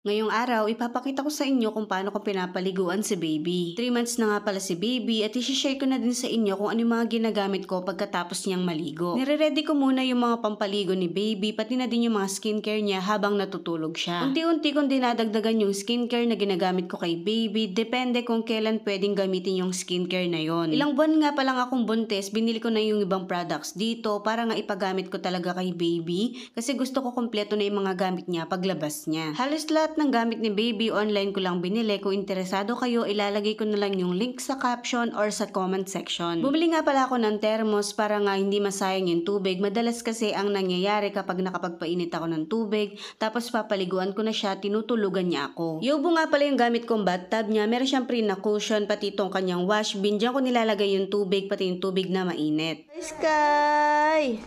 Ngayong araw, ipapakita ko sa inyo kung paano ko pinapaliguan si baby. 3 months na nga pala si baby at isi-share ko na din sa inyo kung ano yung mga ginagamit ko pagkatapos niyang maligo. Nire-ready ko muna yung mga pampaligo ni baby pati na din yung mga skincare niya habang natutulog siya. Unti-unti kong dinadagdagan yung skincare na ginagamit ko kay baby, depende kung kailan pwedeng gamitin yung skincare na yon. Ilang buwan nga pa lang akong buntis, binili ko na yung ibang products dito para nga ipagamit ko talaga kay baby kasi gusto ko kompleto na yung mga gamit niya paglabas niya. Halos lahat ng gamit ni baby online ko lang binili. Kung interesado kayo, ilalagay ko na lang yung link sa caption or sa comment section. Bumili nga pala ako ng thermos para nga hindi masayang yung tubig. Madalas kasi ang nangyayari kapag nakapagpainit ako ng tubig, tapos papaliguan ko na siya, tinutulugan niya ako. Yobo nga pala yung gamit kong bathtub niya. Meron siyang pre na cushion, pati itong kanyang wash bin. Diyan ko nilalagay yung tubig, pati yung tubig na mainit. Sky!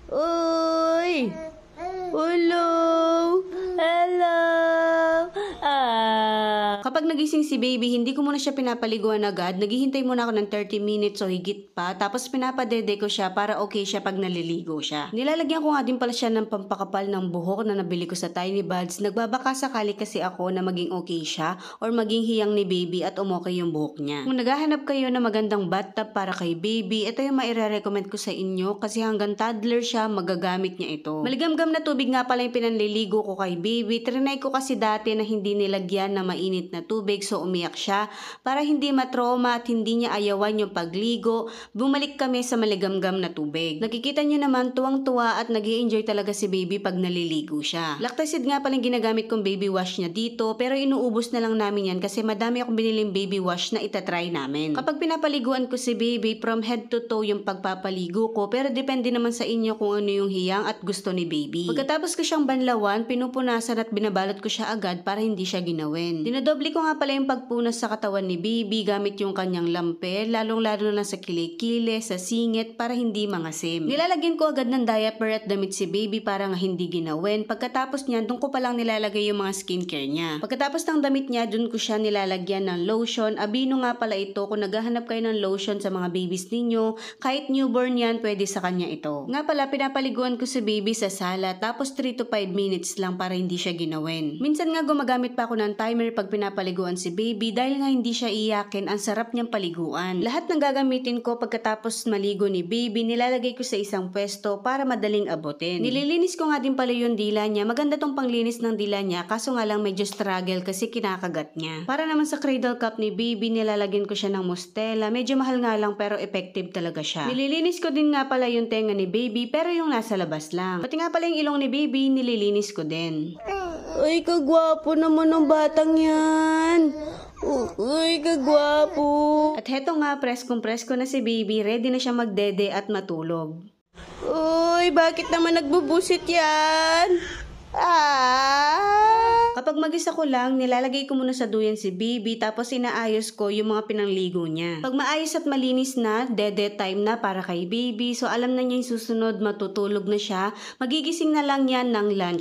Uy! Hello! Hello! Kapag nagising si baby, hindi ko muna siya pinapaliguan agad. Naghihintay muna ako ng 30 minutes o higit pa. Tapos pinapadede ko siya para okay siya pag naliligo siya. Nilalagyan ko nga din pala siya ng pampakapal ng buhok na nabili ko sa Tiny Buds. Nagbabaka sakali kasi ako na maging okay siya or maging hiyang ni baby at umokay yung buhok niya. Kung naghahanap kayo ng magandang bathtub para kay baby, ito yung maire-recommend ko sa inyo kasi hanggang toddler siya magagamit niya ito. Maligamgam na tubig nga pala yung pinanliligo ko kay baby. Trinay ko kasi dati na hindi nilagyan na mainit na tubig so umiyak siya. Para hindi matrauma at hindi niya ayawan yung pagligo, bumalik kami sa maligamgam na tubig. Nakikita niyo naman tuwang-tuwa at nag-i-enjoy talaga si baby pag naliligo siya. Lactacid nga pala yung ginagamit kong baby wash niya dito pero inuubos na lang namin yan kasi madami akong biniling baby wash na itatry namin. Kapag pinapaliguan ko si baby, from head to toe yung pagpapaligo ko pero depende naman sa inyo kung ano yung hiyang at gusto ni baby. Pagkatapos ko siyang banlawan, pinupunasan at binabalot ko siya agad para hindi siya ginawin. Dinodoble ko nga pala yung pagpunas sa katawan ni baby gamit yung kanyang lampe, lalong-lalo na sa kilikili, sa singit para hindi mangasim. Nilalagyan ko agad ng diaper at damit si baby para nga hindi ginawin. Pagkatapos niya, doon ko palang nilalagay yung mga skincare niya. Pagkatapos ng damit niya, doon ko siya nilalagyan ng lotion. Abino nga pala ito, kung naghahanap kayo ng lotion sa mga babies ninyo, kahit newborn yan, pwede sa kanya ito. Nga pala, pinapaliguan ko si baby sa sala, tapos 3 to 5 minutes lang para hindi siya ginawin. Minsan nga gumagamit pa ako ng timer pag pinapaliguan si baby dahil nga hindi siya iyakin, ang sarap niyang paliguan. Lahat ng gagamitin ko pagkatapos maligo ni baby, nilalagay ko sa isang pwesto para madaling abutin. Nililinis ko nga din pala yung dila niya. Maganda tong panglinis ng dila niya, kaso nga lang medyo struggle kasi kinakagat niya. Para naman sa cradle cup ni baby, nilalagyan ko siya ng mustela. Medyo mahal nga lang pero effective talaga siya. Nililinis ko din nga pala yung tenga ni baby pero yung nasa labas lang. Pati nga pala yung ilong ni baby, nililinis ko din. Uy, kagwapo naman ng batang yan. Uy, kagwapo. At heto nga, presko na si baby. Ready na siya magdede at matulog. Uy, bakit naman nagbubusit yan? Kapag mag-isa ko lang, nilalagay ko muna sa duyan si baby tapos inaayos ko yung mga pinangligo niya. Pag maayos at malinis na, dede time na para kay baby. So alam na niya yung susunod, matutulog na siya. Magigising na lang yan ng lunch